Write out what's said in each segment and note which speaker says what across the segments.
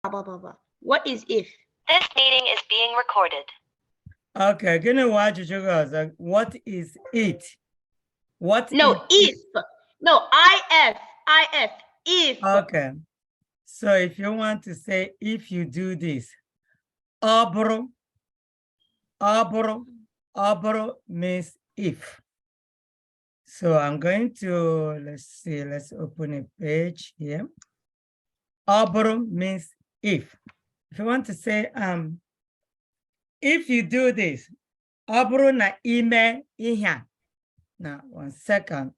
Speaker 1: blah, blah, blah. What is if?
Speaker 2: This meeting is being recorded.
Speaker 3: Okay, gonna watch you guys. What is it? What
Speaker 1: No,
Speaker 3: is
Speaker 1: if. No, if. If.
Speaker 3: Okay. So if you want to say if you do this, abro means if. So I'm going to, let's open a page here. Abro means if. If you want to say, if you do this, abro na ime ihe. Now, 1 second.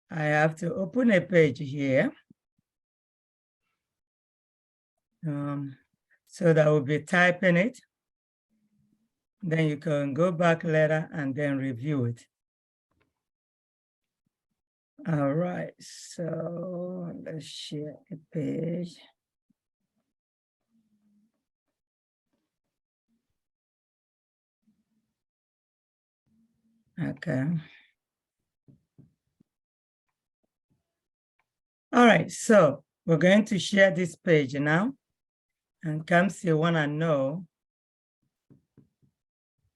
Speaker 3: I have to open a page here. So that will be typing it. Then you can go back later and then review it. All right, so let's share a page. Okay. All right, so we're going to share this page now. And Kamsi wanna know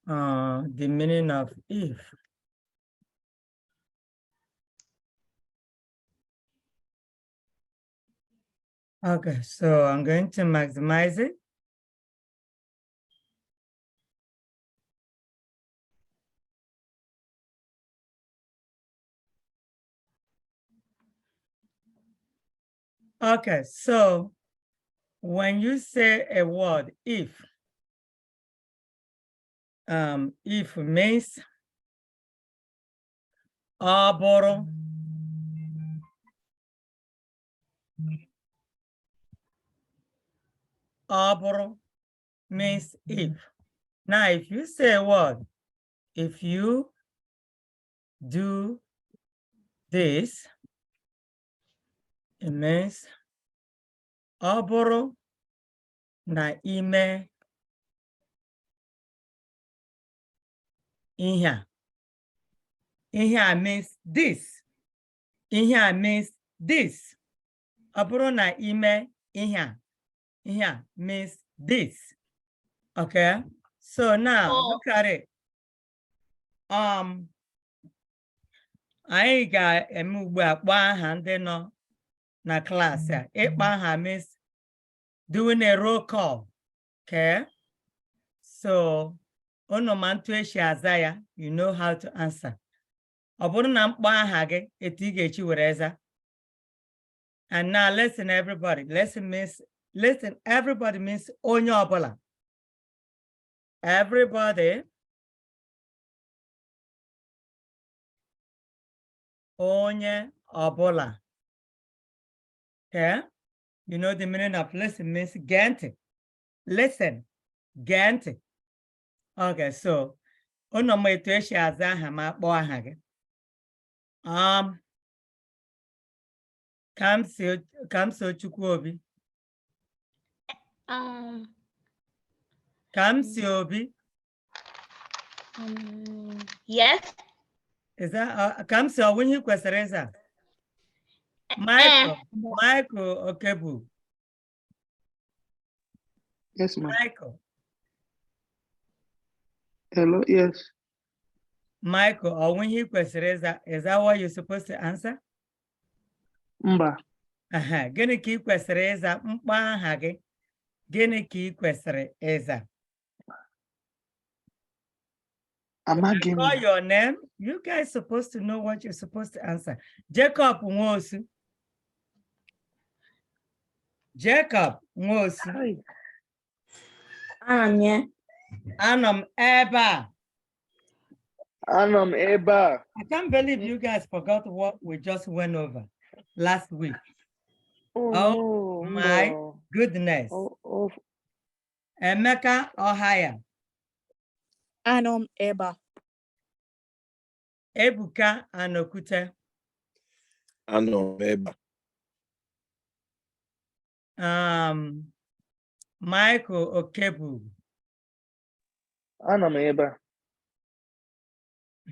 Speaker 3: the meaning of if. Okay, so I'm going to maximize it. Okay, so when you say a word, if means aboro, aboro means if. Now, if you say a word, if you do this, it means aboro na ime ihe. Ihe means this. Ihe means this. Aboro na ime ihe. Ihe means this. Okay. So now look at it. Anyị ga-eme ugbu a kpọọ aha ndị nọ na class a. Ịkpọ aha means doing a roll call. Okay. So onomantu eshi aza ya, you know how to answer. Ọ bụrụ na mkpọ aha gị etu ị ga-echi were eza. And now listen everybody. Listen everybody means onye ọbụla. Everybody. Onye ọbụla. Okay? You know the meaning of listen means gente. Listen. Gente. Okay, so ono mo etu eshi aza aha ma akpọ aha gị. Kamsi Chukwuobi. Kamsi Obi.
Speaker 1: Yes.
Speaker 3: Is that Kamsi or when you kwesịrị ịza? Michael Okebu.
Speaker 4: Yes, ma'am.
Speaker 3: Michael.
Speaker 4: Hello, yes.
Speaker 3: Michael, or when you kwesịrị ịza, is that what you're supposed to answer?
Speaker 4: Mba.
Speaker 3: Gịnị ka ị kwesịrị ịza mkpọ aha gị? Gịnị ka ị kwesịrị ịza? Call your name. You guys supposed to know what you're supposed to answer. Jacob Nwosu. Jacob Nwosu. Anam Eba.
Speaker 4: Anam Eba.
Speaker 3: I can't believe you guys forgot what we just went over last week. Oh my goodness. Emeka Ohaya.
Speaker 5: Anam Eba.
Speaker 3: Ebuka Anokute.
Speaker 6: Anam Eba.
Speaker 3: Michael Okebu.
Speaker 4: Anam Eba.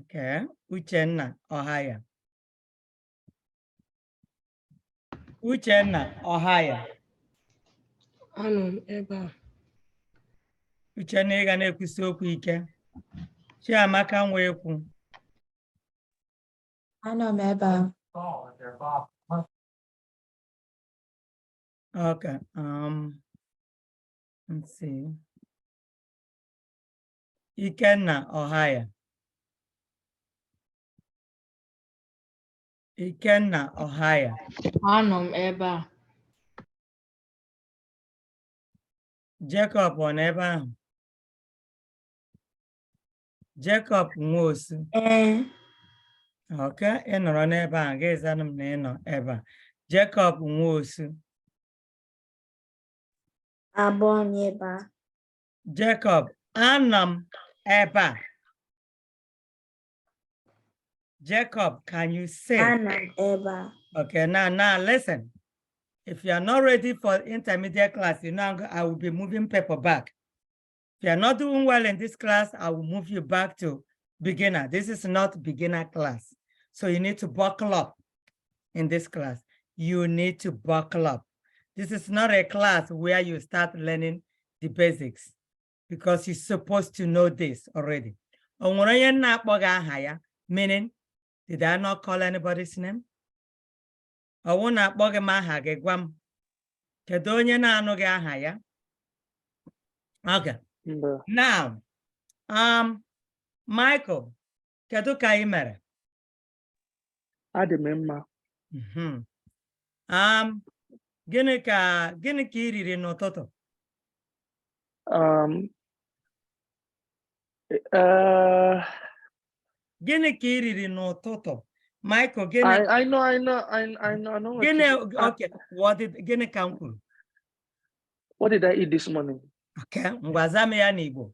Speaker 3: Okay. Uchenna Ohaya. Uchenna Ohaya.
Speaker 1: Anọ m ebe a.
Speaker 3: Uche na ị ga na-ekwusi okwu ike. Chiamaka nwee ekwu.
Speaker 7: Anọ m ebe a.
Speaker 3: Okay. Let's see. Ikenna Ohaya. Ikenna Ohaya.
Speaker 1: Anọ m ebe a.
Speaker 3: Jacob ọ nọ ebe ahụ? Jacob Nwosu. Okay, ị nọrọ n'ebe a, ga-ezanụ m na ị nọ ebe a. Jacob Nwosu.
Speaker 7: Abụọ m ebe a.
Speaker 3: Jacob, anọ m ebe a. Jacob, can you say?
Speaker 7: Anọ m ebe a.
Speaker 3: Okay, now listen. If you are not ready for intermediate class, you know I will be moving paper back. If you are not doing well in this class, I will move you back to beginner. This is not beginner class. So you need to buckle up in this class. You need to buckle up. This is not a class where you start learning the basics because you're supposed to know this already. Meaning, did I not call anybody's name? I want to bug my hagegwam. Kedonya na anoge ahaya. Okay. Now, Michael, kedu ka ị mere?
Speaker 4: Adị m mma.
Speaker 3: Gịnị ka ị riri n'ụtụtụ? Gịnị ka ị riri n'ụtụtụ? Michael, gịnị?
Speaker 4: I know. What
Speaker 3: Okay, gịnị ka m kwuru?
Speaker 4: What did I eat this morning?
Speaker 3: Okay, ngwaza m ya n'Igbo.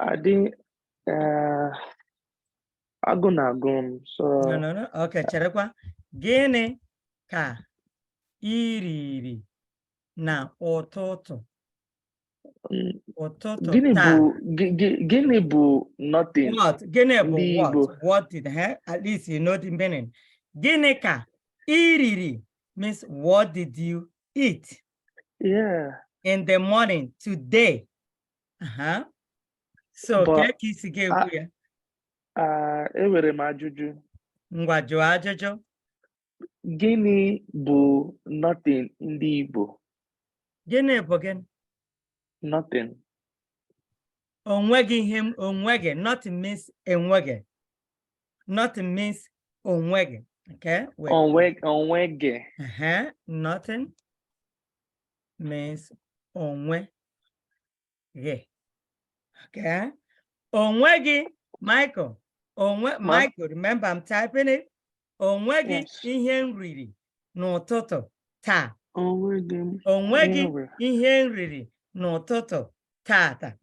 Speaker 4: I didn't. Agụ na-agụ m, so.
Speaker 3: No. Okay, cherekwa. Gịnị ka ị riri na ụtụtụ? Ụtụtụ taa.
Speaker 4: Gịnị bụ nothing?
Speaker 3: What? Gịnị bụ what?
Speaker 4: Igbo.
Speaker 3: What did at least you know the meaning. Gịnị ka ị riri means what did you eat?
Speaker 4: Yeah.
Speaker 3: In the morning today. So
Speaker 4: But,
Speaker 3: ka isi ga-ekwu ya?
Speaker 4: Enwere m ajụjụ.
Speaker 3: Ngwa jụọ ajụjụ.
Speaker 4: Gịnị bụ nothing ndị Igbo?
Speaker 3: Gịnị bụ gịnị?
Speaker 4: Nothing.
Speaker 3: Onwegi him onwege. Nothing means enwege. Nothing means onwege. Okay?
Speaker 4: Onwege.
Speaker 3: Nothing means onwege. Okay? Onwegi, Michael. Michael, remember I'm typing it. Onwegi
Speaker 4: Yes.
Speaker 3: ihe nriri n'ụtụtụ taa.
Speaker 4: Onwegi
Speaker 3: ihe nriri n'ụtụtụ tata.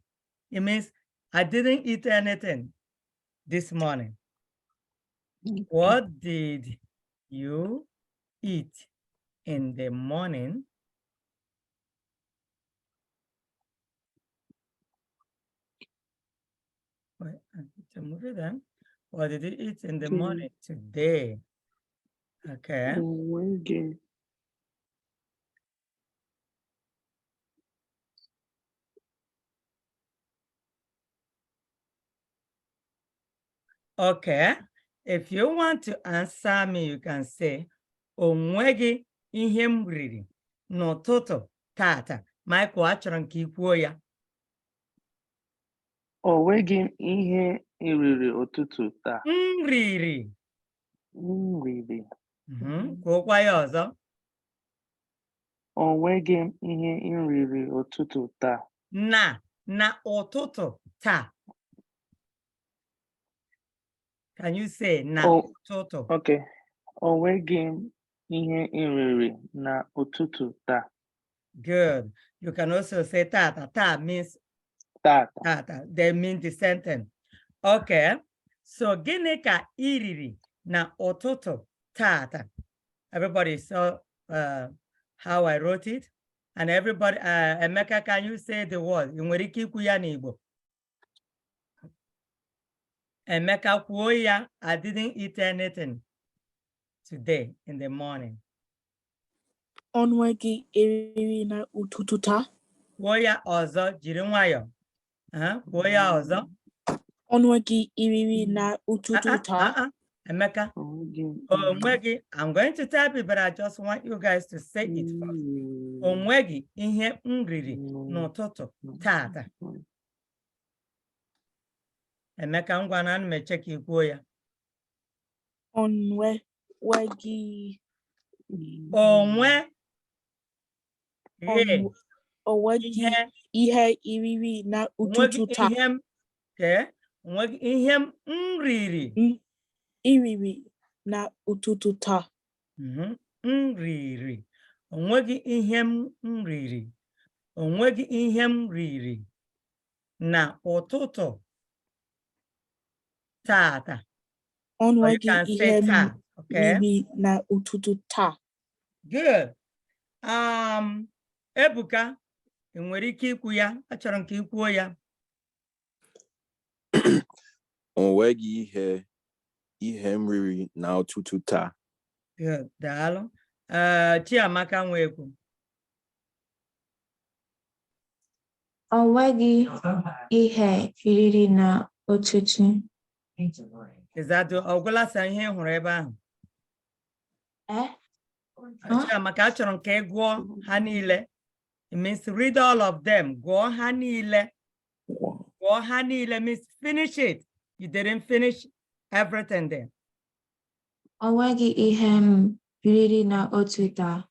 Speaker 3: It means I didn't eat anything this morning. What did you eat in the morning? Wait, I need to move it then. What did you eat in the morning today? Okay.
Speaker 4: Onwege.
Speaker 3: Okay. If you want to answer me, you can say, onwegi ihe m riri n'ụtụtụ tata. Michael, achọrọ m ka ị kwuo ya.
Speaker 4: Onwegi m ihe nriri ụtụtụ taa.
Speaker 3: Nriri.
Speaker 4: Nriri.
Speaker 3: Kwuokwa ya ọzọ.
Speaker 4: Onwegi m ihe nriri ụtụtụ taa.
Speaker 3: Na ụtụtụ taa. Can you say na ụtụtụ?
Speaker 4: Okay. Onwegi m ihe nriri na ụtụtụ taa.
Speaker 3: Good. You can also say tata. Ta means
Speaker 4: Tata.
Speaker 3: tata. They mean the sentence. Okay. So gịnị ka ị riri na ụtụtụ tata? Everybody saw how I wrote it? And everybody, Emeka, can you say the word? Ị nwere ike ikwu ya n'Igbo? Emeka kwuo ya, I didn't eat anything today in the morning.
Speaker 5: Onwegi eriri na ụtụtụ taa.
Speaker 3: Kwuo ya ọzọ, jiri nwayọọ. Kwuo ya ọzọ.
Speaker 5: Onwegi eriri na ụtụtụ taa.
Speaker 3: Emeka. Onwegi, I'm going to type it, but I just want you guys to say it first. Onwegi ihe m riri n'ụtụtụ tata. Emeka, ngwa na ana m eche ka ikwuo ya.
Speaker 5: Onwegi ihe eriri na ụtụtụ taa.
Speaker 3: Onwegi ihe m riri.
Speaker 5: Iriri na ụtụtụ taa.
Speaker 3: Nriri. Onwegi ihe m riri. Onwegi ihe m riri na ụtụtụ tata.
Speaker 5: Onwegi ihe m riri na ụtụtụ taa.
Speaker 3: Good. Ebuka, enwere ike ikwu ya? Achọrọ m ka ikwuo ya.
Speaker 6: Onwegi ihe m riri na ụtụtụ taa.
Speaker 3: Good. Daalụ. Chiamaka Nwekwu.
Speaker 7: Onwegi ihe riri na ụtụtụ.
Speaker 3: Ịzadụ ọgwụlasa ihe hụrụ ebe ahụ. Chiamaka, achọrọ m ka ị gụọ ha niile. It means read all of them. Gụọ ha niile. Gụọ ha niile means finish it. You didn't finish everything there.
Speaker 7: Onwegi ihe m riri na ụtụtụ taa.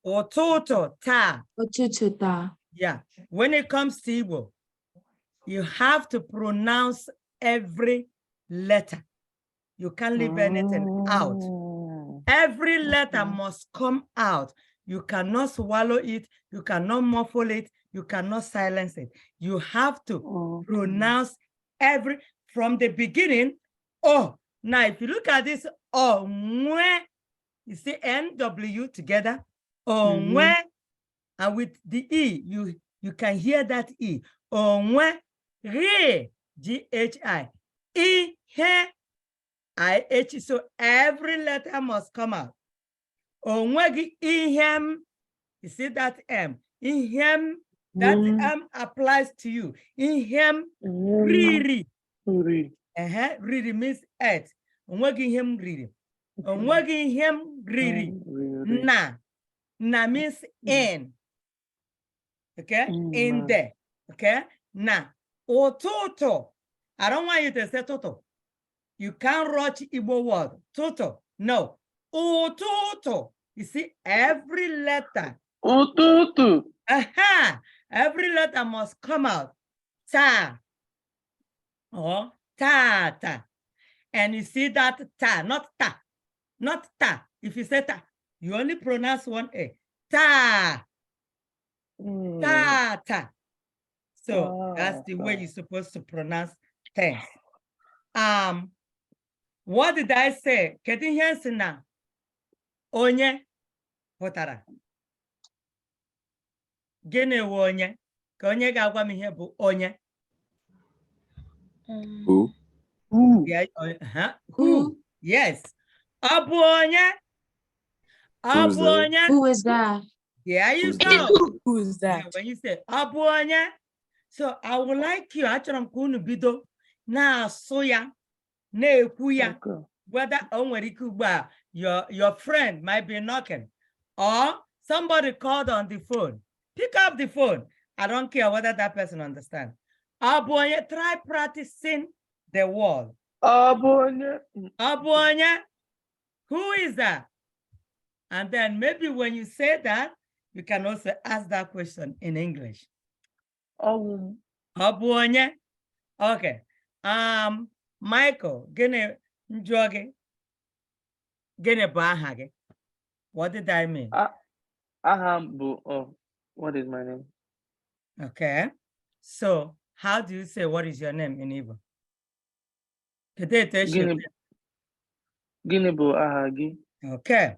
Speaker 3: Ụtụtụ taa.
Speaker 7: Ụtụtụ taa.
Speaker 3: Yeah. When it comes to Igbo, you have to pronounce every letter. You can't leave anything out. Every letter must come out. You cannot swallow it. You cannot muffle it. You cannot silence it. You have to pronounce every, from the beginning. Oh, now if you look at this, oh, you see NW together. Oh, and with the E, you can hear that E. Oh, re, GHI. E, he, IH. So every letter must come out. Onwegi ihem. You see that M. Ihem. That M applies to you. Ihem riri. Riri means earth. Onwegi ihem riri. Onwegi ihem riri. Na means in. Okay? In there. Okay? Na. Ototo. I don't want you to say toto. You can't rush Igbo word. Toto. No. Ototo. You see, every letter.
Speaker 4: Ototo.
Speaker 3: Every letter must come out. Ta. Or ta. And you see that ta, not ta. Not ta. If you say ta, you only pronounce one A. Ta. Ta. So that's the way you're supposed to pronounce things. What did I say? Kedu ihe si na onye pụtara? Gịnị wụ onye? Ka onye ga-agwa m ihe bụ onye.
Speaker 6: Who?
Speaker 3: Yeah, who? Yes. Ọ bụ onye. Ọ bụ onye.
Speaker 7: Who is that?
Speaker 3: There you go.
Speaker 5: Who is that?
Speaker 3: When you say ọ bụ onye. So I would like you, achọrọ m ka unu bido na-asụ ya, na-ekwu ya. Whether o nwere ike ugbu a, your friend might be knocking, or somebody called on the phone. Pick up the phone. I don't care whether that person understands. Ọ bụ onye. Try practicing the word.
Speaker 4: Ọ bụ onye.
Speaker 3: Ọ bụ onye. Who is that? And then maybe when you say that, you can also ask that question in English. Ọ bụ onye. Okay. Michael, gịnị njụọ gị? Gịnị bụ aha gị? What did I mean?
Speaker 4: Aha bụ, what is my name?
Speaker 3: Okay. So, how do you say what is your name in Igbo? Gịnị
Speaker 4: bụ aha gị?
Speaker 3: Okay.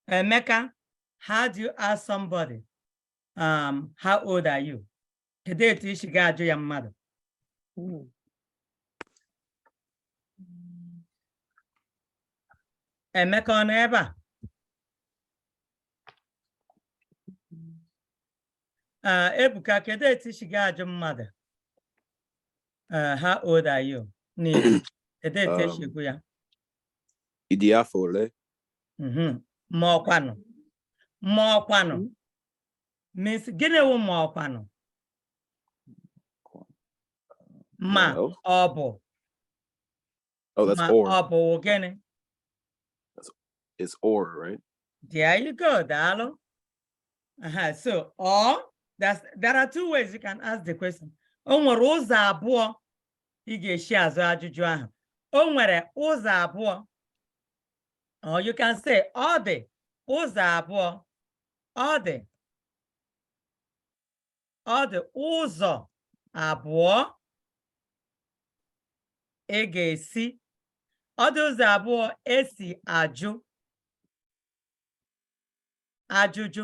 Speaker 3: Emeka, how do you ask somebody? How old are you? Kedu etu isi ga-ajụ ya mmadụ? Emeka ọ nọ ebe a? Ebuka, kedu etu isi ga-ajụ mmadụ? How old are you? N'Igbo. Kedu etu esi ekwu ya?
Speaker 6: Ịdị afọ ole?
Speaker 3: Ma ọkwanụ. Ma ọkwanụ. Means gịnị wụ ma ọkwanụ? Ma ọ bụ.
Speaker 6: Oh, that's
Speaker 3: Ma
Speaker 6: or.
Speaker 3: ọ bụ gịnị?
Speaker 6: It's or, right?
Speaker 3: There you go, Dalo. So, or, there are two ways you can ask the question. O nwere ụzọ abụọ ị ga-esi azụ ajụjụ ahụ. O nwere ụzọ abụọ. Or you can say, ọ dị ụzọ abụọ. Ọ dị ụzọ abụọ ị ga-esi. Ọ dị ụzọ abụọ esi ajụ ajụjụ.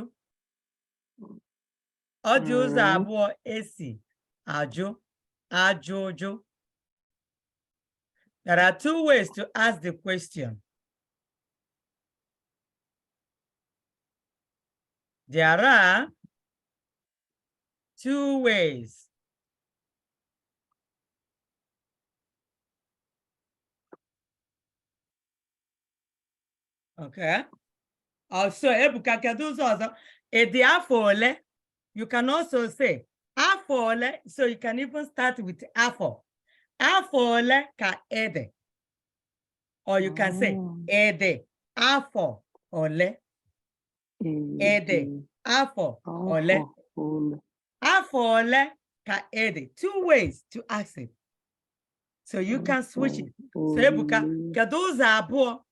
Speaker 3: Ọ dị ụzọ abụọ esi ajụ ajụjụ. There are two ways to ask the question. There are two ways. Okay. Also, Ebuka, kedu ụzọ ọzọ? Ịdị afọ ole? You can also say afọ ole. So you can even start with afọ. Afọ ole ka ede. Or you can say ede afọ ole. Ede afọ ole. Afọ ole ka ede. Two ways to ask it. So you can switch it. So Ebuka, kedu ụzọ abụọ?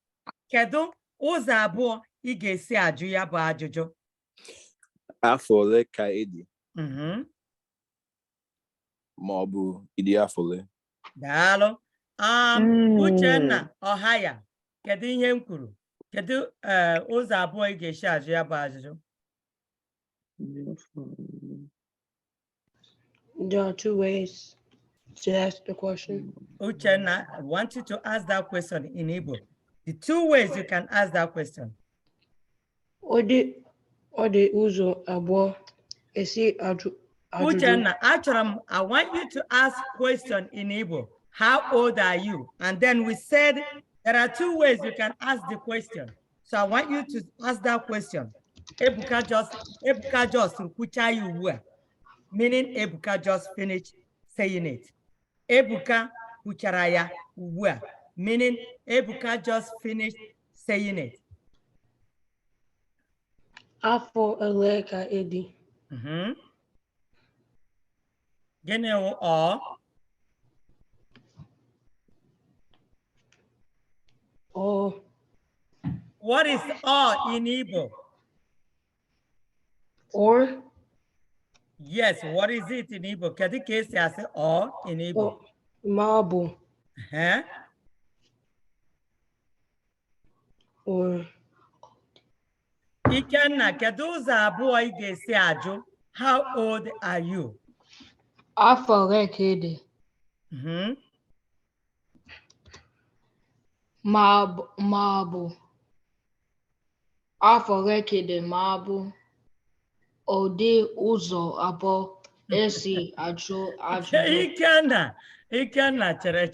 Speaker 3: Kedu ụzọ abụọ ị ga-esi ajụ ya bụ ajụjụ?
Speaker 6: Afọ ole ka ịdị? Ma ọ bụ ịdị afọ ole?
Speaker 3: Daalụ. Uchenna Ọhaya, kedu ihe m kwuru? Kedu ụzọ abụọ ị ga-esi ajụ ya bụ ajụjụ?
Speaker 1: There are two ways to ask the question.
Speaker 3: Uchenna, I want you to ask that question in Igbo. The two ways you can ask that question.
Speaker 1: Ọ dị ụzọ abụọ esi ajụ ajụjụ.
Speaker 3: Uchenna, actually, I want you to ask question in Igbo. How old are you? And then we said there are two ways you can ask the question. So I want you to ask that question. Ebuka just kucha you were. Meaning Ebuka just finished saying it. Ebuka kucharaya were. Meaning Ebuka just finished saying it.
Speaker 1: Afọ ole ka ịdị?
Speaker 3: Gịnị wụ ọ?
Speaker 1: Or.
Speaker 3: What is all in Igbo?
Speaker 1: Or?
Speaker 3: Yes, what is it in Igbo? Kedu ka esi asị all in Igbo?
Speaker 1: Ma ọ bụ. Or.
Speaker 3: Ikenna, kedu ụzọ abụọ ị ga-esi ajụ? How old are you?
Speaker 1: Afọ ole ka ịdị? Ma bụ afọ ole ka ịdị ma bụ ụdị ụzọ abụọ esi ajụ ajụjụ.
Speaker 3: Ikenna chere.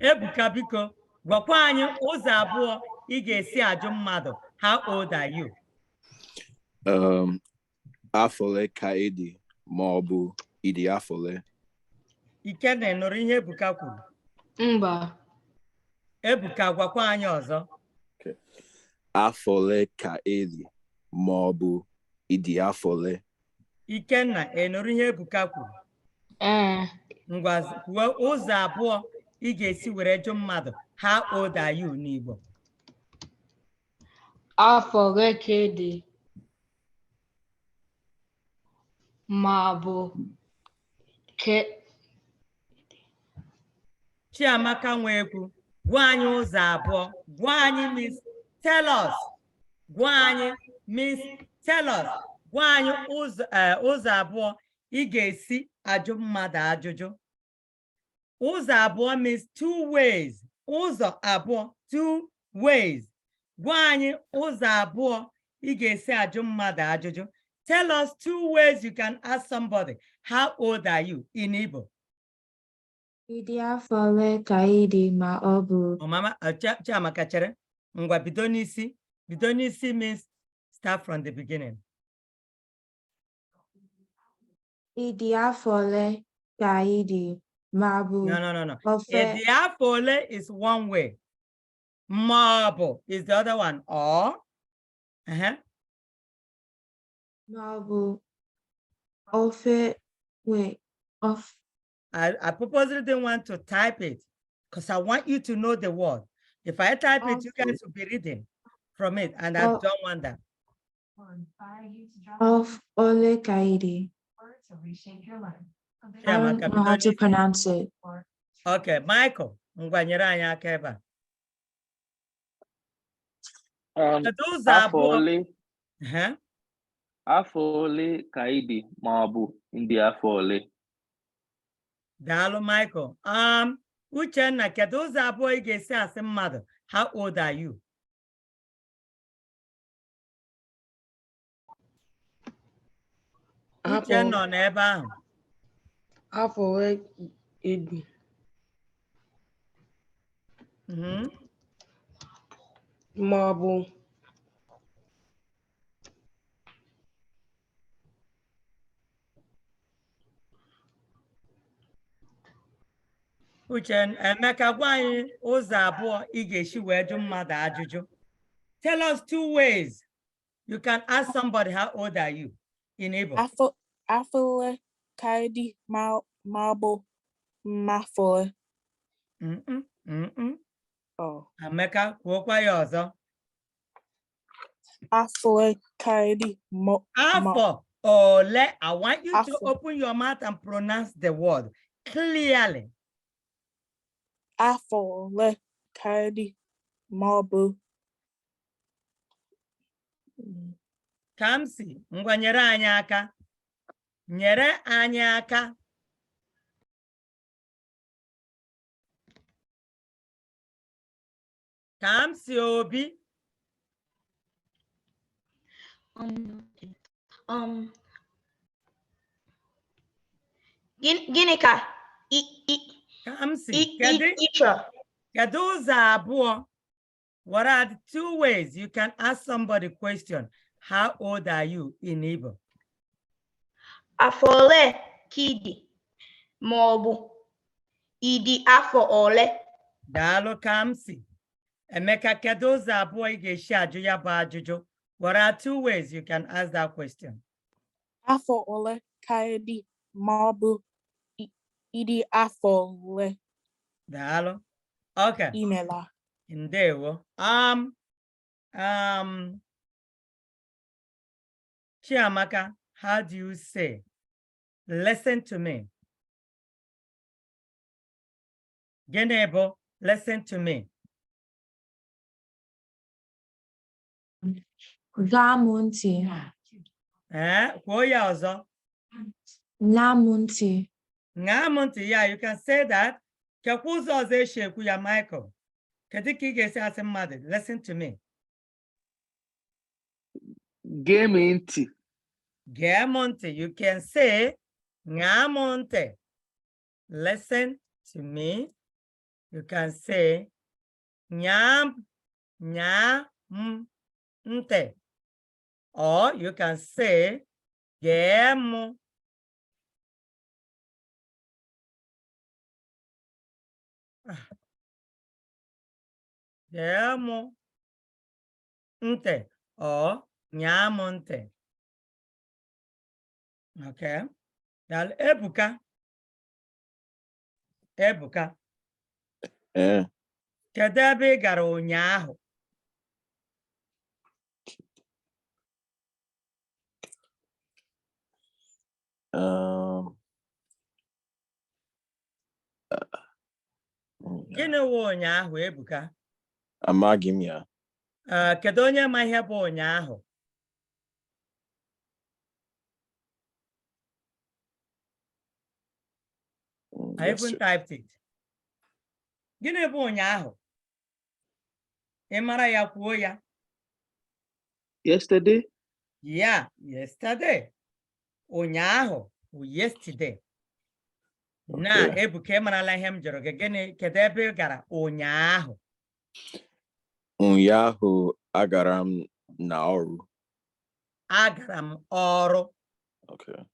Speaker 3: Ebuka, biko gwakwa anyị ụzọ abụọ ị ga-esi ajụ mmadụ. How old are you?
Speaker 6: Afọ ole ka ịdị ma ọ bụ ịdị afọ ole?
Speaker 3: Ikenna nụrụ ihe Ebuka kwuru?
Speaker 1: Mba.
Speaker 3: Ebuka, gwakwa anyị ọzọ.
Speaker 6: Afọ ole ka ịdị ma ọ bụ ịdị afọ ole?
Speaker 3: Ikenna nụrụ ihe Ebuka kwuru? Ngwa kwuo ụzọ abụọ ị ga-esi were jụ mmadụ. How old are you n'Igbo?
Speaker 1: Afọ ole ka ịdị ma bụ
Speaker 3: Chiamaka Nwekwu, gwa anyị ụzọ abụọ. Gwa anyị means tell us. Gwa anyị means tell us. Gwa anyị ụzọ abụọ ị ga-esi ajụ mmadụ ajụjụ. Ụzọ abụọ means two ways. Ụzọ abụọ, two ways. Gwa anyị ụzọ abụọ ị ga-esi ajụ mmadụ ajụjụ. Tell us 2 ways you can ask somebody, how old are you in Igbo?
Speaker 7: Ịdị afọ ole ka ị dị ma ọ bụ?
Speaker 3: Oh, Mama, Chiamaka chere. Ngwa bido n'isi. Bido n'isi means start from the beginning.
Speaker 7: Ịdị afọ ole ka ị dị ma ọ bụ?
Speaker 3: No.
Speaker 7: Ofe
Speaker 3: Ịdị afọ ole is one way. Marble is the other one. Or,
Speaker 7: ma ọ bụ ofe wait of.
Speaker 3: I purposely didn't want to type it because I want you to know the word. If I type it, you guys will be reading from it, and I don't want that.
Speaker 7: Of ole ka ị dị? I don't know how to pronounce it.
Speaker 3: Okay, Michael, ngwa nyere anyị aka ebe a. Those are
Speaker 4: afọ ole ka ị dị ma ọ bụ ndị afọ ole?
Speaker 3: Daalụ Michael. Uchenna, kedu ụzọ abụọ ị ga-esi asị mmadụ, how old are you? Uchenna nọ n'ebe ahụ.
Speaker 1: Afọ ole ị dị? Ma ọ bụ
Speaker 3: Emeka, gwa anyị ụzọ abụọ ị ga-esi wee jụ mmadụ ajụjụ. Tell us 2 ways you can ask somebody how old are you in Igbo.
Speaker 5: Afọ ole ka ị dị ma ọ bụ mafọ?
Speaker 3: Emeka, kwuokwa ya ọzọ.
Speaker 5: Afọ ole ka ị dị
Speaker 3: Afọ ole. I want you to open your mouth and pronounce the word clearly.
Speaker 5: Afọ ole ka ị dị ma ọ bụ?
Speaker 3: Kamsi, ngwa nyere anyị aka. Nyere anyị aka. Kamsi Obi.
Speaker 1: Gịnị ka
Speaker 3: Kamsi,
Speaker 1: ịchọ?
Speaker 3: kedu ụzọ abụọ? What are the 2 ways you can ask somebody question? How old are you in Igbo?
Speaker 1: Afọ ole ka ị dị ma ọ bụ ị dị afọ ole?
Speaker 3: Daalụ Kamsi. Emeka, kedu ụzọ abụọ ị ga-esi ajụ ya bụ ajụjụ? What are 2 ways you can ask that question?
Speaker 5: Afọ ole ka ị dị ma ọ bụ ị dị afọ ole?
Speaker 3: Daalụ. Okay.
Speaker 5: Imela.
Speaker 3: Ndewo. Chiamaka, how do you say, listen to me? Gịnị bụ listen to me?
Speaker 7: Gaa m ntị.
Speaker 3: Kwuo ya ọzọ.
Speaker 7: Ṅaa m ntị.
Speaker 3: Ṅaa m ntị. Yeah, you can say that. Kekwa ụzọ ọzọ esi ekwu ya, Michael. Kedu ka ị ga-esi asị mmadụ, listen to me?
Speaker 4: Gee m ntị.
Speaker 3: Gee m ntị. You can say, ṅaa m ntị. Listen to me. You can say, ṅaa m ntị. Or you can say, gee m. Gee m ntị. Or ṅaa m ntị. Okay. Now, Ebuka. Kedu ebe ị gara ụnyaahụ? Gịnị wụ ụnyaahụ, Ebuka?
Speaker 6: Amaghị m ya.
Speaker 3: Kedu onye ma ihe bụ ụnyaahụ? I even typed it. Gịnị bụ ụnyaahụ? Ị mara ya, kwuo ya.
Speaker 4: Yesterday.
Speaker 3: Yeah, yesterday. Ụnyaahụ, yesterday. Na Ebuka marala ihe m jụrụ gị gịnị kedu ebe ị gara ụnyaahụ?
Speaker 6: Ụnyaahụ agara m n'ọrụ.
Speaker 3: Agara m ọrụ.
Speaker 6: Okay.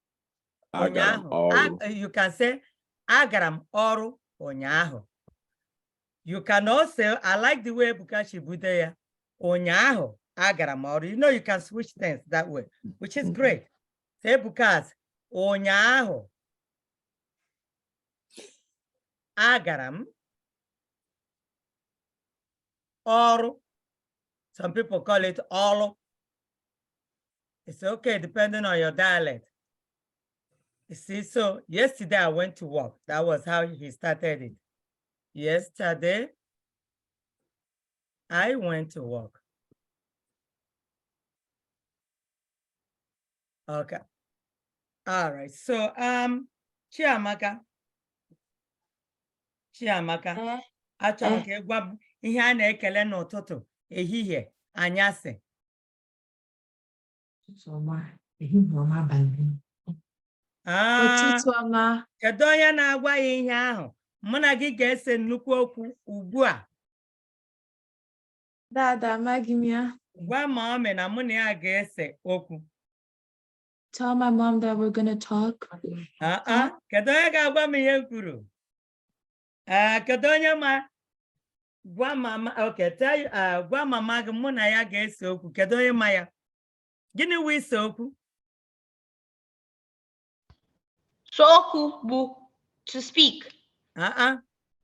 Speaker 3: Ụnyaahụ. You can say agara m ọrụ ụnyaahụ. You can also, I like the way Ebuka Shibude ya. Ụnyaahụ agara m ọrụ. You know you can switch things that way, which is great. Say Ebuka's ụnyaahụ agara m ọrụ. Some people call it ọrụ. It's okay depending on your dialect. You see, so yesterday I went to work. That was how he started it. Yesterday I went to work. Okay. All right. So Chiamaka. Achọrọ m ka ị gwa m ihe a na-ekele n'ụtụtụ, ehihie, anyasị.
Speaker 7: Ụtụtụ ọma.
Speaker 3: Kedu onye na-agwa ya ihe ahụ? Mụ na gị ga-ese nnukwu okwu ugbu a.
Speaker 7: Dada, amaghị m ya.
Speaker 3: Gwa Mommy na mụ na ya ga-ese okwu.
Speaker 7: Tell my mom that we're gonna talk.
Speaker 3: Kedu onye ga-agwa m ihe m kwuru? Kedu onye ma? Gwa mama, okay, gwa mama gị mụ na ya ga-ese okwu. Kedu onye ma ya? Gịnị wụ ise okwu?
Speaker 1: So okwu bụ to speak.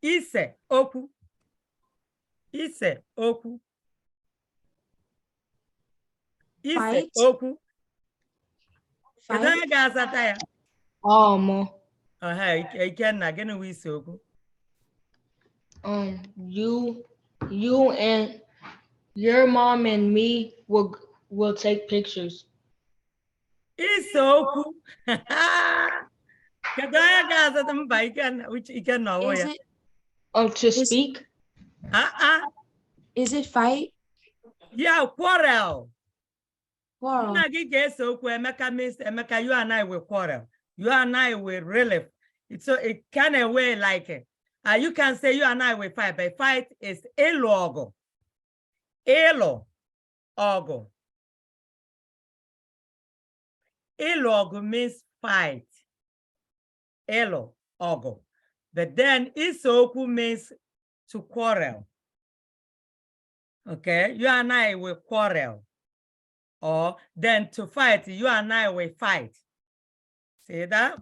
Speaker 3: Ise okwu. Ise okwu. Ise okwu. Kedu onye ga-azata ya? Ikenna, gịnị wụ ise okwu?
Speaker 1: You and your mom and me will take pictures.
Speaker 3: Ise okwu. Kedu onye ga-azata mba Ikenna ọwụ ya?
Speaker 1: To speak?
Speaker 7: Is it fight?
Speaker 3: Yeah, quarrel.
Speaker 7: Quarrel.
Speaker 3: Nna gị ga-ese okwu. Emeka, you and I will quarrel. You and I will really. So it kind of way like you can say you and I will fight, but fight is ịlụ ọgụ. Ịlụ ọgụ. Ịlụ ọgụ means fight. Ịlụ ọgụ. But then ise okwu means to quarrel. Okay, you and I will quarrel. Or then to fight, you and I will fight. See that?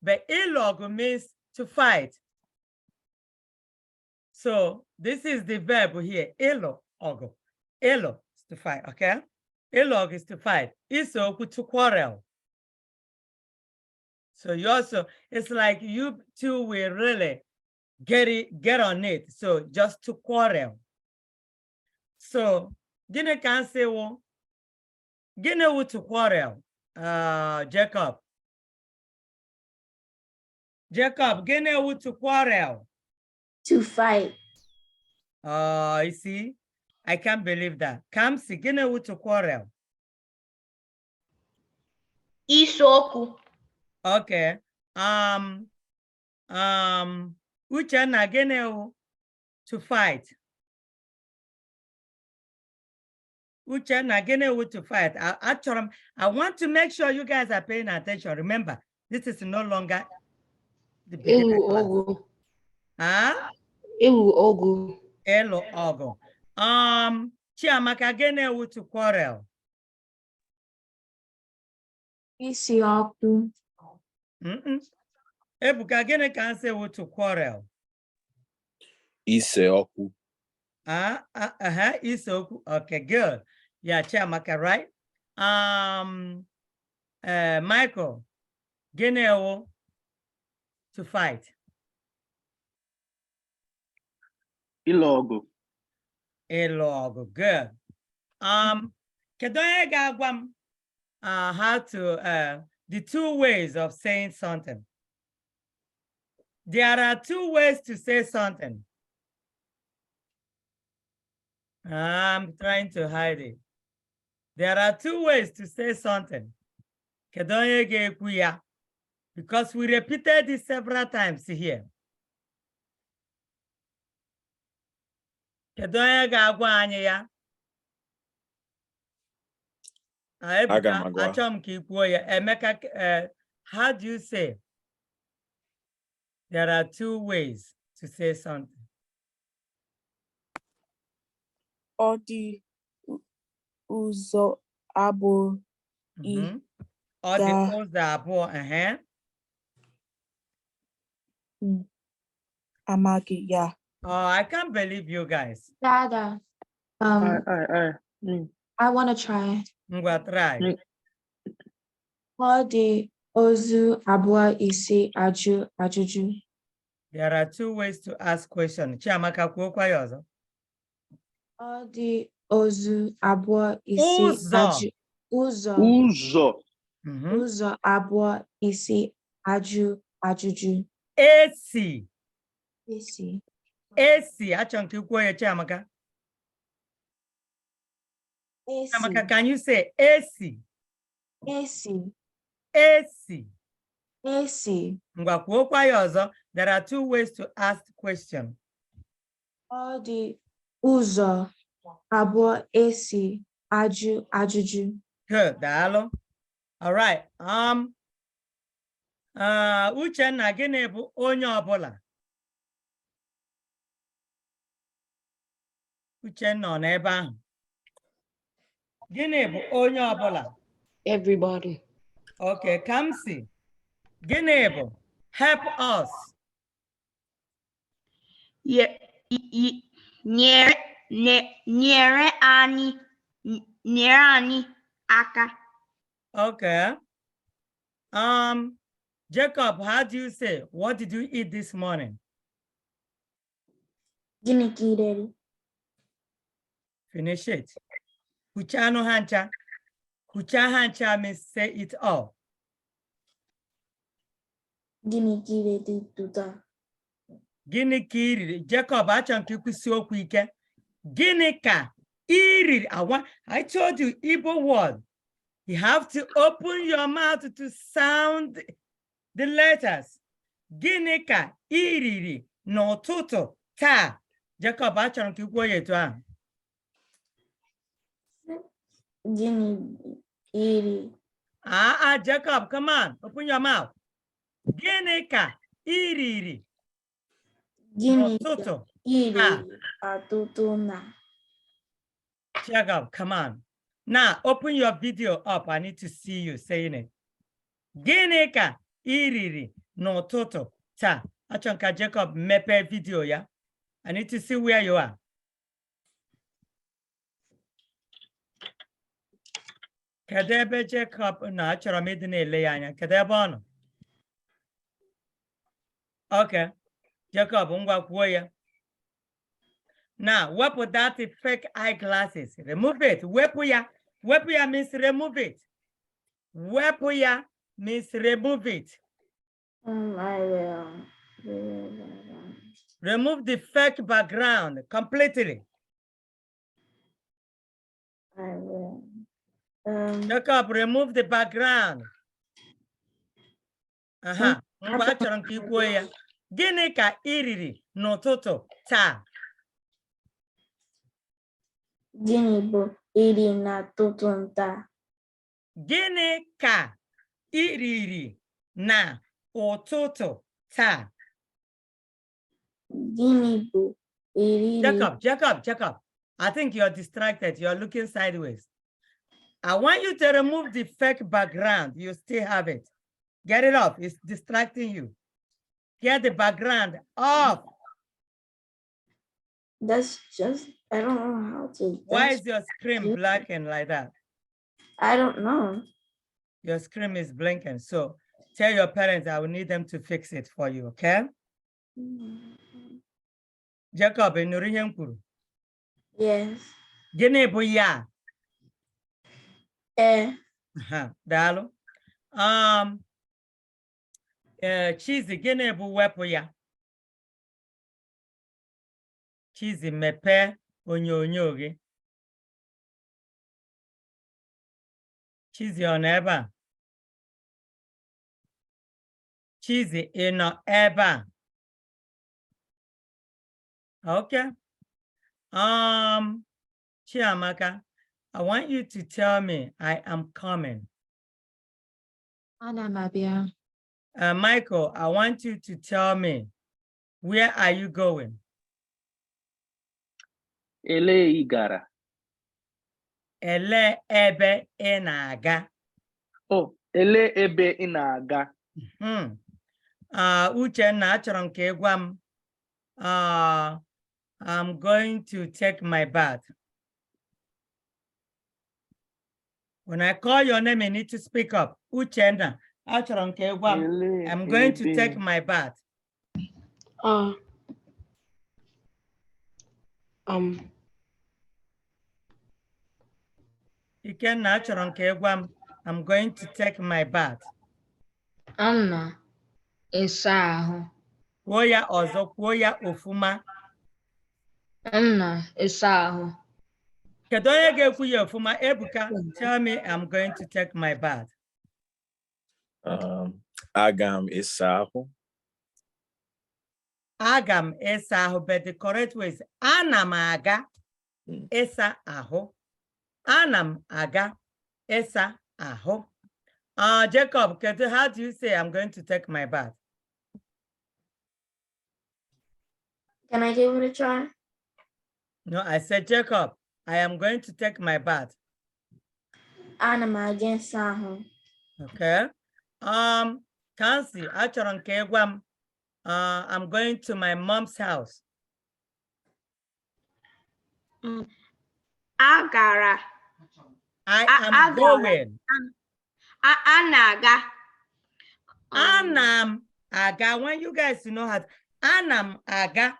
Speaker 3: But ịlụ ọgụ means to fight. So this is the verb here. Ịlụ ọgụ. Ịlụ is to fight, okay? Ịlụ ọgụ is to fight. Ise okwu to quarrel. So you also, it's like you two will really get on it. So just to quarrel. So gịnị ka m sị wụ? Gịnị wụ to quarrel? Jacob. Jacob, gịnị wụ to quarrel?
Speaker 7: To fight.
Speaker 3: You see, I can't believe that. Kamsi, gịnị wụ to quarrel?
Speaker 1: Isoku.
Speaker 3: Okay. Uchenna, gịnị wụ to fight? Uchenna, gịnị wụ to fight? I want to make sure you guys are paying attention. Remember, this is no longer the beginner class.
Speaker 1: Ịlụ ọgụ.
Speaker 3: Ịlụ ọgụ. Chiamaka, gịnị wụ to quarrel?
Speaker 7: Isi ọkụ.
Speaker 3: Ebuka, gịnị ka m sị wụ to quarrel?
Speaker 6: Ise okwu.
Speaker 3: Ise okwu. Okay, good. Yeah, Chiamaka, right? Michael, gịnị wụ to fight?
Speaker 4: Ịlụ ọgụ.
Speaker 3: Ịlụ ọgụ, good. Kedu onye ga-agwa m how to the two ways of saying something? There are two ways to say something. I'm trying to hide it. There are two ways to say something. Kedu onye ga-ekwu ya? Because we repeated this several times here. Kedu onye ga-agwa anyị ya?
Speaker 6: Aga m agwa.
Speaker 3: Achọm ka ikwuo ya. Emeka, how do you say? There are two ways to say something.
Speaker 5: Ọ dị ụzọ abụọ
Speaker 3: Ọ dị ụzọ abụọ,
Speaker 5: amaghị ya.
Speaker 3: Oh, I can't believe you guys.
Speaker 7: Dada. I want to try.
Speaker 3: Ngwa try.
Speaker 7: Ọ dị ụzọ abụọ isi ajụ ajụjụ.
Speaker 3: There are two ways to ask questions. Chiamaka kwuokwa ya ọzọ.
Speaker 7: Ọ dị ụzọ abụọ isi ajụ ụzọ abụọ isi ajụ ajụjụ.
Speaker 3: Esi.
Speaker 7: Esi.
Speaker 3: Esi. Achọ nke kwuo ya Chiamaka.
Speaker 7: Esi.
Speaker 3: Chiamaka, can you say esi?
Speaker 7: Esi.
Speaker 3: Esi.
Speaker 7: Esi.
Speaker 3: Ngwa kwuokwa ya ọzọ. There are two ways to ask question.
Speaker 7: Ọ dị ụzọ abụọ esi ajụ ajụjụ.
Speaker 3: Good, daalụ. All right. Uchenna, gịnị bụ onye ọbụla? Uchenna ọ n'ebe ahụ? Gịnị bụ onye ọbụla?
Speaker 1: Everybody.
Speaker 3: Okay, Kamsi. Gịnị bụ help us?
Speaker 8: Nyere anyị aka.
Speaker 3: Okay. Jacob, how do you say, what did you eat this morning?
Speaker 8: Gịnị ka ị riri?
Speaker 3: Finish it. Kuchano hancha. Kucha hancha means say it all.
Speaker 8: Gịnị ka ị riri tụta?
Speaker 3: Gịnị ka ị riri? Jacob, achọrọ ka ikwusi okwu ike. Gịnị ka ị riri? I told you, Igbo word. You have to open your mouth to sound the letters. Gịnị ka ị riri n'ụtụtụ taa? Jacob, achọrọ ka ikwuo ya etu ahụ.
Speaker 8: Gịnị ị riri?
Speaker 3: Jacob, come on, open your mouth. Gịnị ka ị riri n'ụtụtụ taa?
Speaker 8: Atụtụ na.
Speaker 3: Jacob, come on. Now, open your video up. I need to see you saying it. Gịnị ka ị riri n'ụtụtụ taa? Achọrọ ka Jacob mepe video ya. I need to see where you are. Kedu ebe Jacob na achọrọ m ịdị na-ele ya anya? Kedu ebe ọ nọ? Okay. Jacob, ngwa kwuo ya. Now, wepụ that fake eyeglasses. Remove it. Wepụ ya. Wepụ ya means remove it. Wepụ ya means remove it.
Speaker 8: I will.
Speaker 3: Remove the fake background completely.
Speaker 8: I will.
Speaker 3: Jacob, remove the background. Ngwa achọrọ ka ikwuo ya. Gịnị ka ị riri n'ụtụtụ taa?
Speaker 8: Gịnị bụ iri n'ụtụtụ taa?
Speaker 3: Gịnị ka ị riri n'ụtụtụ taa?
Speaker 8: Gịnị bụ iri?
Speaker 3: Jacob, I think you're distracted. You're looking sideways. I want you to remove the fake background. You still have it. Get it off. It's distracting you. Get the background off.
Speaker 8: That's just, I don't know how to.
Speaker 3: Why is your screen blinking like that?
Speaker 8: I don't know.
Speaker 3: Your screen is blinking. So tell your parents I will need them to fix it for you, okay? Jacob, ị nụrụ ihe m kwuru?
Speaker 8: Yes.
Speaker 3: Gịnị bụ ya? Daalụ. Chizi, gịnị bụ wepụ ya? Chizi, mepee onyonyo gị. Chizzy on eba. Chizzy in eba. Okay. Chiamaka, I want you to tell me I am coming.
Speaker 7: Ana m abịa.
Speaker 3: Michael, I want you to tell me, where are you going?
Speaker 4: Ele igara.
Speaker 3: Ele ebe ị na-aga.
Speaker 4: Oh, ele ebe ị na-aga.
Speaker 3: Uchenna, achọrọ m ka ị gwa m. I'm going to take my bath. When I call your name, you need to speak up. Uchenna, achọrọ m ka ị gwa m. I'm going to take my bath. Ikenna, achọrọ m ka ị gwa m. I'm going to take my bath.
Speaker 1: Anna ịsa ahụ.
Speaker 3: Kwuo ya ọzọ, kwuo ya ofuma.
Speaker 1: Anna ịsa ahụ.
Speaker 3: Kedu onye ga-ekwu ya ofuma? Ebuka, tell me I'm going to take my bath.
Speaker 6: Aga m ịsa ahụ.
Speaker 3: Aga m ịsa ahụ, but the correct way is ana m aga ịsa ahụ. Ana m aga ịsa ahụ. Jacob, how do you say I'm going to take my bath?
Speaker 8: Can I give it a try?
Speaker 3: No, I said, Jacob, I am going to take my bath.
Speaker 8: Ana m aga ịsa ahụ.
Speaker 3: Okay. Kansi, achọrọ m ka ị gwa m, I'm going to my mom's house.
Speaker 9: Agara.
Speaker 3: I am going.
Speaker 9: Anaga.
Speaker 3: Anam aga. When you guys know how, anam aga.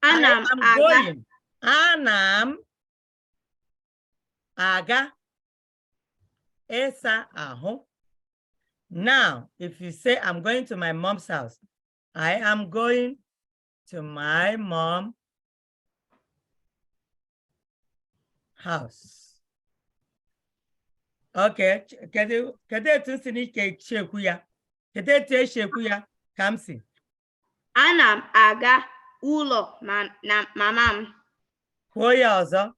Speaker 9: Anam
Speaker 3: I am
Speaker 9: aga.
Speaker 3: going. Anam aga. Esa aho. Now, if you say I'm going to my mom's house, I am going to my mom's house. Okay, kedu etu si n'ike shekwu ya? Kedu etu eshekwu ya? Kamsi.
Speaker 9: Ana m aga ụlọ na mama m.
Speaker 3: Kwuo ya ọzọ.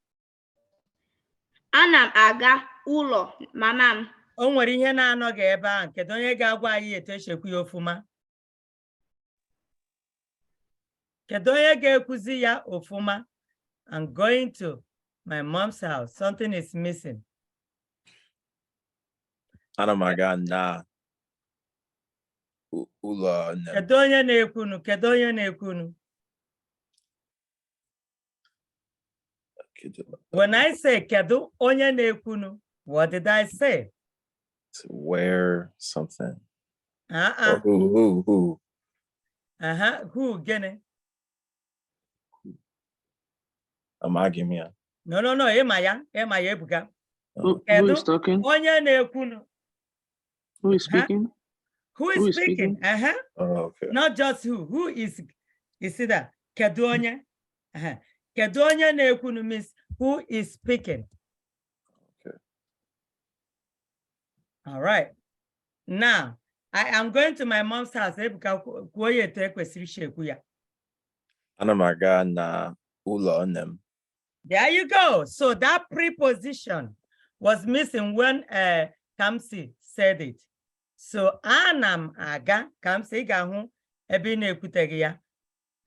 Speaker 9: Ana m aga ụlọ mama m.
Speaker 3: O nwere ihe na-anọghị ebe ahụ. Kedu onye ga-agwa anyị etu eshekwu ya ofuma? Kedu onye ga-ekwuzi ya ofuma? I'm going to my mom's house. Something is missing.
Speaker 6: Ana m aga na ụlọ nne m.
Speaker 3: Kedu onye na-ekwunu? Kedu onye na-ekwunu? When I say kedu onye na-ekwunu, what did I say?
Speaker 6: To wear something.
Speaker 3: Or
Speaker 6: who?
Speaker 3: Who, gene?
Speaker 6: Amagimia.
Speaker 3: No, Emaya Ebuka.
Speaker 4: Who is talking?
Speaker 3: Onye na-ekwunu.
Speaker 4: Who is speaking?
Speaker 3: Who is speaking?
Speaker 6: Oh, okay.
Speaker 3: Not just who. Who is it that? Kedu onye? Kedu onye na-ekwunu means who is speaking.
Speaker 6: Okay.
Speaker 3: All right. Now, I am going to my mom's house. Ebuka kwuo ya etu ekwesịrị shekwu ya.
Speaker 6: Ana m aga na ụlọ nne m.
Speaker 3: There you go. So that preposition was missing when Kamsi said it. So anam aga, Kamsi gahu ebe na-ekwuteghị ya.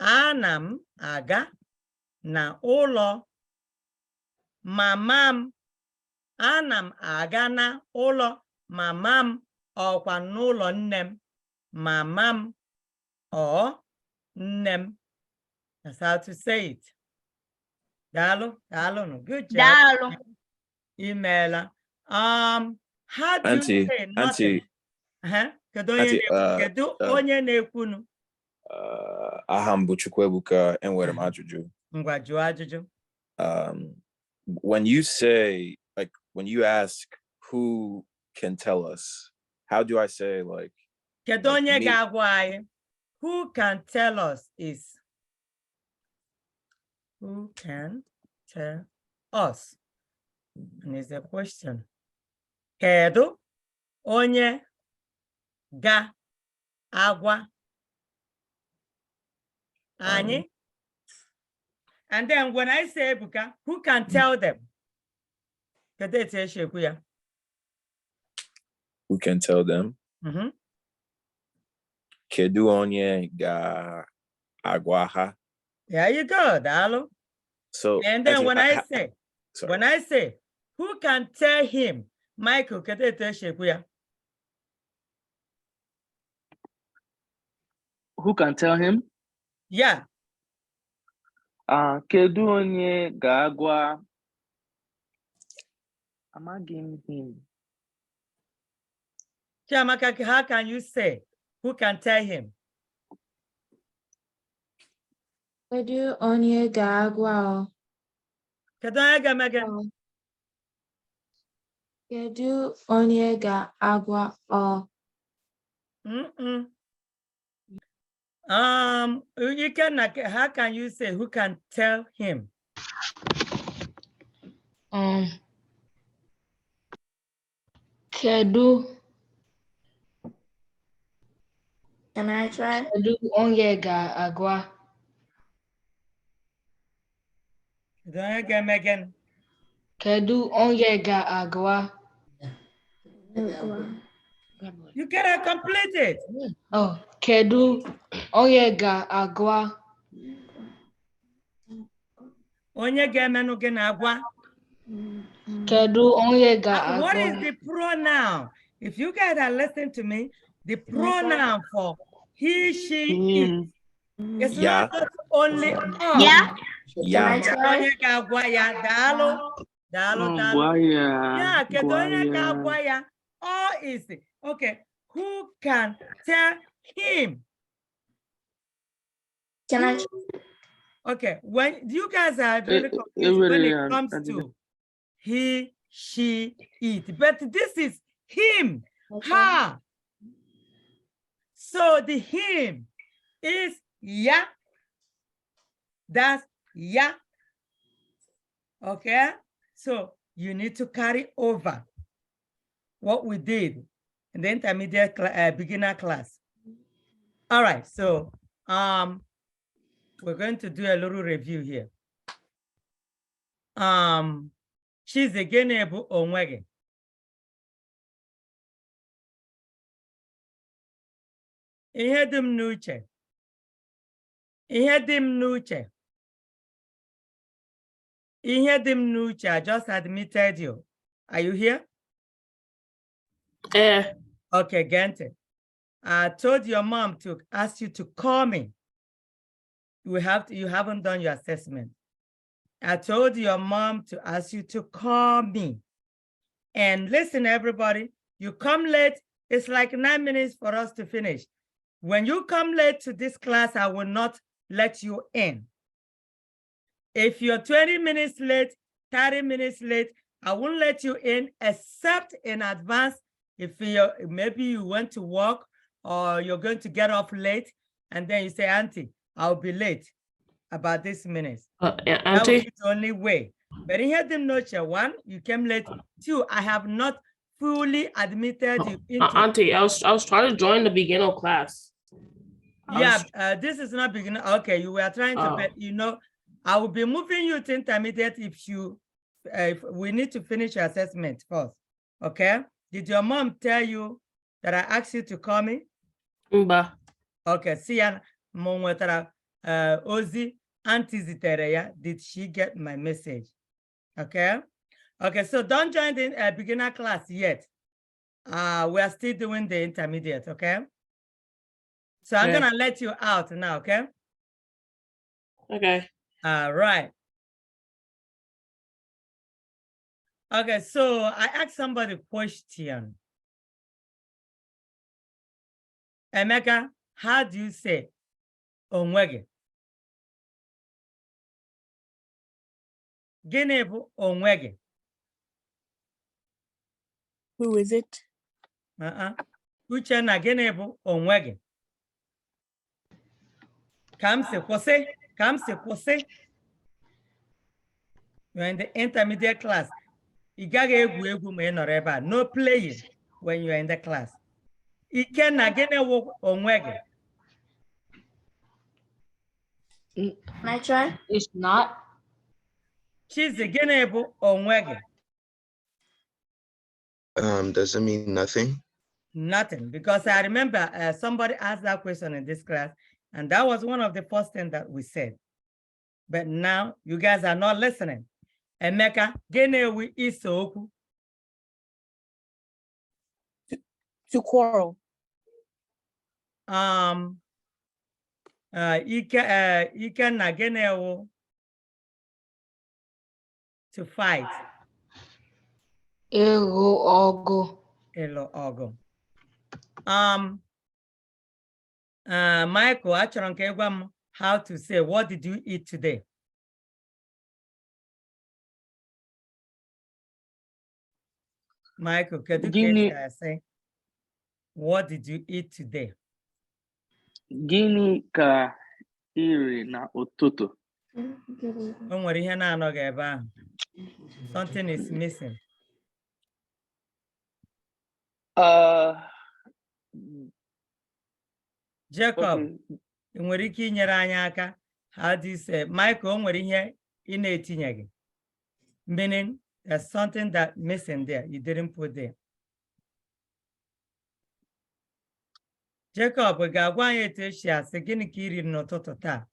Speaker 3: Anam aga na ụlọ mamam. Anam aga na ụlọ mamam ọkwa n'ụlọ nnem. Mamam or nnem. That's how to say it. Dalo, good job.
Speaker 9: Dalo.
Speaker 3: Email. How do you say nothing? Kedu onye na-ekwunu?
Speaker 6: Aha m bụ Chukwuebuka, enwere m ajụjụ.
Speaker 3: Ngwa jụọ ajụjụ.
Speaker 6: When you say, like, when you ask who can tell us, how do I say, like,
Speaker 3: Kedu onye ga-agwa anyị? Who can tell us is who can tell us? And it's a question. Kedu onye ga agwa anyị? And then when I say Ebuka, who can tell them?
Speaker 6: Who can tell them? Kedu onye ga agwa ha?
Speaker 3: There you go, Dalo.
Speaker 6: So
Speaker 3: and then
Speaker 6: actually,
Speaker 3: when I say who can tell him, Michael,
Speaker 4: Who can tell him?
Speaker 3: Yeah.
Speaker 4: Kedu onye ga-agwa? Amaghị him.
Speaker 3: Chiamaka, how can you say who can tell him?
Speaker 7: Kedu onye ga-agwa?
Speaker 3: Kedu onye ga-emege?
Speaker 7: Kedu onye ga-agwa?
Speaker 3: You can, how can you say who can tell him?
Speaker 1: Kedu.
Speaker 8: Can I try?
Speaker 1: Kedu onye ga-agwa?
Speaker 3: Kedu onye ga-emege?
Speaker 1: Kedu onye ga-agwa?
Speaker 3: You cannot complete it.
Speaker 1: Oh, kedu onye ga-agwa?
Speaker 3: Onye ga-emenụ gị na-agwa?
Speaker 1: Kedu onye ga-agwa?
Speaker 3: What is the pronoun? If you guys are listening to me, the pronoun for he, she, it. It's not just only
Speaker 9: Yeah.
Speaker 6: Yeah.
Speaker 3: Onye ga-agwa ya, daalụ. Yeah, kedu onye ga-agwa ya? Or is it? Okay, who can tell him?
Speaker 8: Can I?
Speaker 3: Okay, when you guys are really confused when it comes to he, she, it, but this is him, her. So the him is ya. That's ya. Okay, so you need to carry over what we did in the intermediate beginner class. All right, so we're going to do a little review here. She's again able onwege. Ihe dị m n'uche. Ihe dị m n'uche. Ihe dị m n'uche. I just admitted you. Are you here? Okay, Gente. I told your mom to ask you to call me. You haven't done your assessment. I told your mom to ask you to call me. And listen, everybody, you come late, it's like 9 minutes for us to finish. When you come late to this class, I will not let you in. If you're 20 minutes late, 30 minutes late, I won't let you in except in advance. If maybe you went to work or you're going to get off late, and then you say, Auntie, I'll be late about this minute. That would be the only way. But in here, one, you came late. Two, I have not fully admitted you into.
Speaker 10: Auntie, I was trying to join the beginner class.
Speaker 3: Yeah, this is not beginner. Okay, you were trying to, but you know, I will be moving you to intermediate if we need to finish your assessment first. Okay? Did your mom tell you that I asked you to call me? Okay, see ya. Ozi Auntie Zitereya, did she get my message? Okay. Okay, so don't join the beginner class yet. We are still doing the intermediate, okay? So I'm gonna let you out now, okay?
Speaker 10: Okay.
Speaker 3: All right. Okay, so I asked somebody a question. Emeka, how do you say onwege? Gịnị bụ onwege?
Speaker 5: Who is it?
Speaker 3: Uchenna, gịnị bụ onwege? Ka m sị kwụsị. You're in the intermediate class. Igaga egwu egwu ma ị nọrọ ebe a. No playing when you're in the class. Ikenna gịnị wụ onwe gị?
Speaker 8: Can I try?
Speaker 1: It's not.
Speaker 3: Chizi gịnị bụ onwe gị?
Speaker 11: Does it mean nothing?
Speaker 3: Nothing, because I remember somebody asked that question in this class, and that was one of the first things that we said. But now you guys are not listening. Emeka, gịnị wụ ise okwu?
Speaker 5: To quarrel.
Speaker 3: Ikenna gịnị wụ to fight?
Speaker 1: Ịlụ ọgụ.
Speaker 3: Ịlụ ọgụ. Michael, achọrọ m ka ị gwa m how to say, what did you eat today? Michael, can you say, what did you eat today?
Speaker 4: Gịnị ka iri na ụtụtụ?
Speaker 3: O nwere ihe na-anọghị ebe ahụ. Something is missing. Jacob, ị nwere ike inyere anyị aka? How do you say? Michael, o nwere ihe ị na-etinyeghị. Meaning, there's something that missing there. You didn't put there. Jacob, ị ga-agwa anyị etu esi asị gịnị ka iri n'ụtụtụ taa?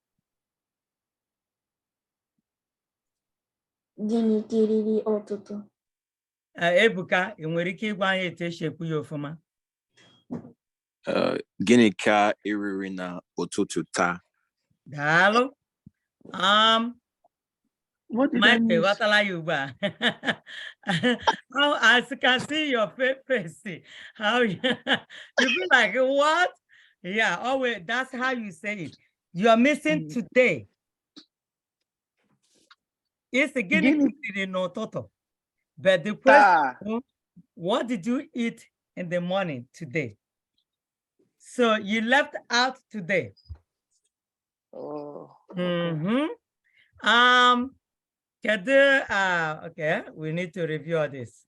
Speaker 8: Gịnị ka iriri ụtụtụ?
Speaker 3: Ebuka, ị nwere ike ịgwa anyị etu esi ekwu ya ọfụma?
Speaker 6: Gịnị ka iriri na ụtụtụ taa?
Speaker 3: Daalụ.
Speaker 4: What did I miss?
Speaker 3: How I can see your face. How you be like, what? Yeah, always that's how you say it. You are missing today. It's a guinea pig no total. But the question, what did you eat in the morning today? So you left out today.
Speaker 4: Oh.
Speaker 3: Okay, we need to review all this.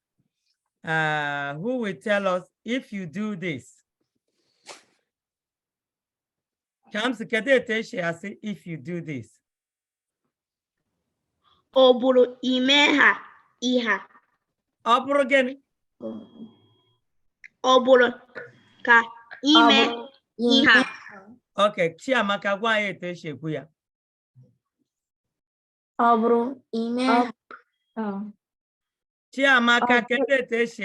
Speaker 3: Who will tell us if you do this? Comes if you do this.
Speaker 9: Oburu imeha iha.
Speaker 3: Oburu again.
Speaker 9: Oburu ka ime iha.
Speaker 3: Okay, Chiamaka, why it is kuya?
Speaker 8: Oburu ime.
Speaker 3: Chiamaka, can it if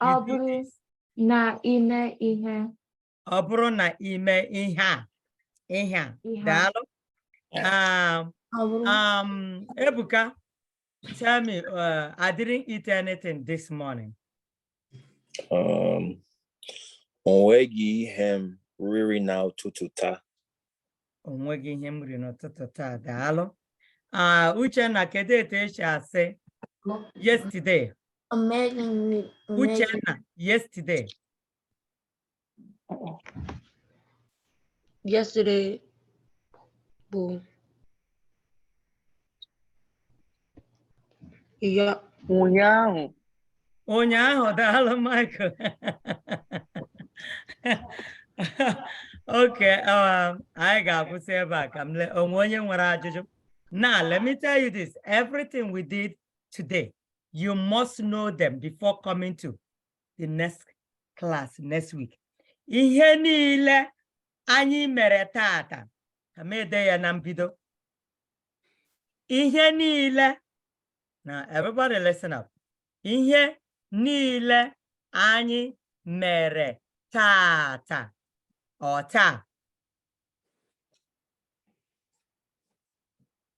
Speaker 3: you do this?
Speaker 7: Na ime ihe.
Speaker 3: Oburu na ime iha. Iha. Dalo. Ebuka, tell me, I didn't eat anything this morning.
Speaker 6: Onwegi hem riri na ụtụtụ taa.
Speaker 3: Onwegi hem riri na ụtụtụ taa. Daalụ. Uchenna, kedu etu esi asị yesterday? Uchenna, yesterday.
Speaker 1: Yesterday. Boom. Yeah.
Speaker 4: Ụnyaahụ.
Speaker 3: Ụnyaahụ, daalụ Michael. Okay, I got to say back. Now, let me tell you this. Everything we did today, you must know them before coming to the next class next week. Ihe niile anyị mere tata. Kamede ya na mbido. Ihe niile. Now, everybody listen up. Ihe niile anyị mere tata. Ota.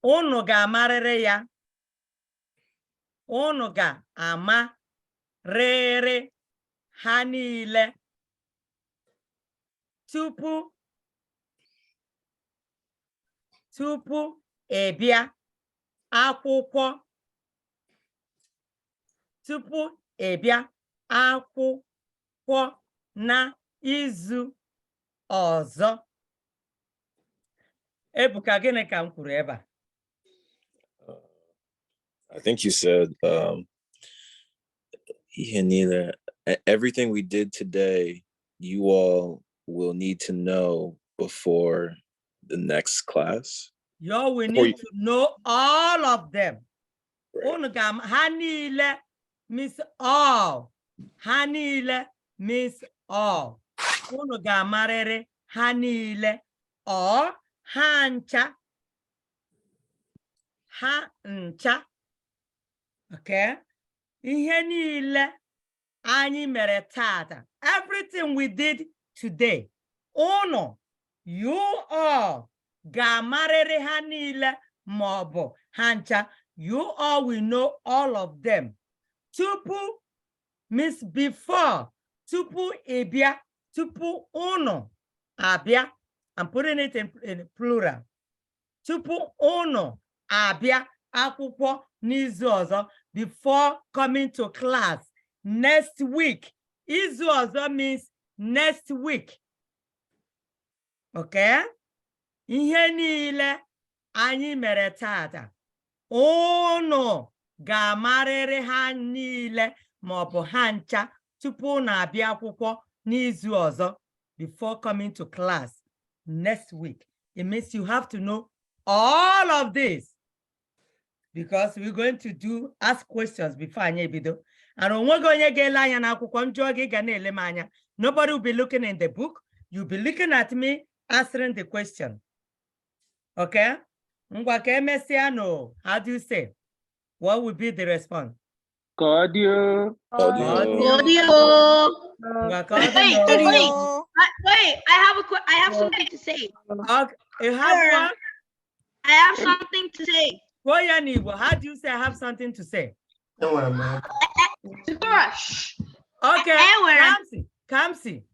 Speaker 3: Unu ga-amarịrị ya. Unu ga-amarịrị ha niile. Tupu ebia akwụkwọ. Tupu ebia akwụkwọ na izu ọzọ. Ebuka, gịnị ka m kwuru ebe a?
Speaker 6: I think you said everything we did today, you all will need to know before the next class.
Speaker 3: Y'all will need to know all of them. Unugam hanile means all. Hanile means all. Unugamarere hanile or hancha. Hancha. Okay? Ihe niile anyị mere tata. Everything we did today. Uno, you all ga-amarịrị ha niile maọbụ ha ncha. You all will know all of them. Tupu means before. Tupu ịbịa. Tupu uno abịa. I'm putting it in plural. Tupu uno abịa akwụkwọ n'izu ọzọ. Before coming to class next week. Izu ọzọ means next week. Okay? Ihe niile anyị mere tata. Unu ga-amarịrị ha niile maọbụ ha ncha tupu na-abịa akwụkwọ n'izu ọzọ. Before coming to class next week. It means you have to know all of this. Because we're going to ask questions before anyị ebido. And onwego onye ga-ele anya n'akwụkwọ njụọ gị ga na-ele m anya. Nobody will be looking in the book. You'll be looking at me answering the question. Okay? Ngwa ka emesịa no. How do you say? What would be the response?
Speaker 4: Cordio.
Speaker 9: Audio. Wait, I have something to say.
Speaker 3: Okay. You have what?
Speaker 9: I have something to say.
Speaker 3: How do you say I have something to say?
Speaker 9: Gosh.
Speaker 3: Okay, Kamsi,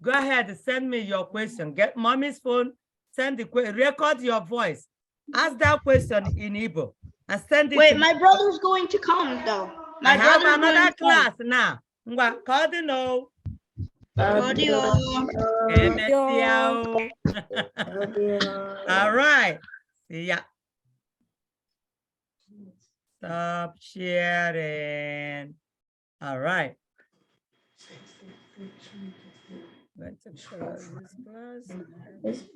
Speaker 3: go ahead and send me your question. Get mommy's phone, send the question, record your voice. Ask that question in Igbo and send it.
Speaker 9: Wait, my brother's going to come though.
Speaker 3: I have another class now. Cardinal.
Speaker 9: Audio.
Speaker 3: All right. See ya. Stop sharing. All right. Going to close this class.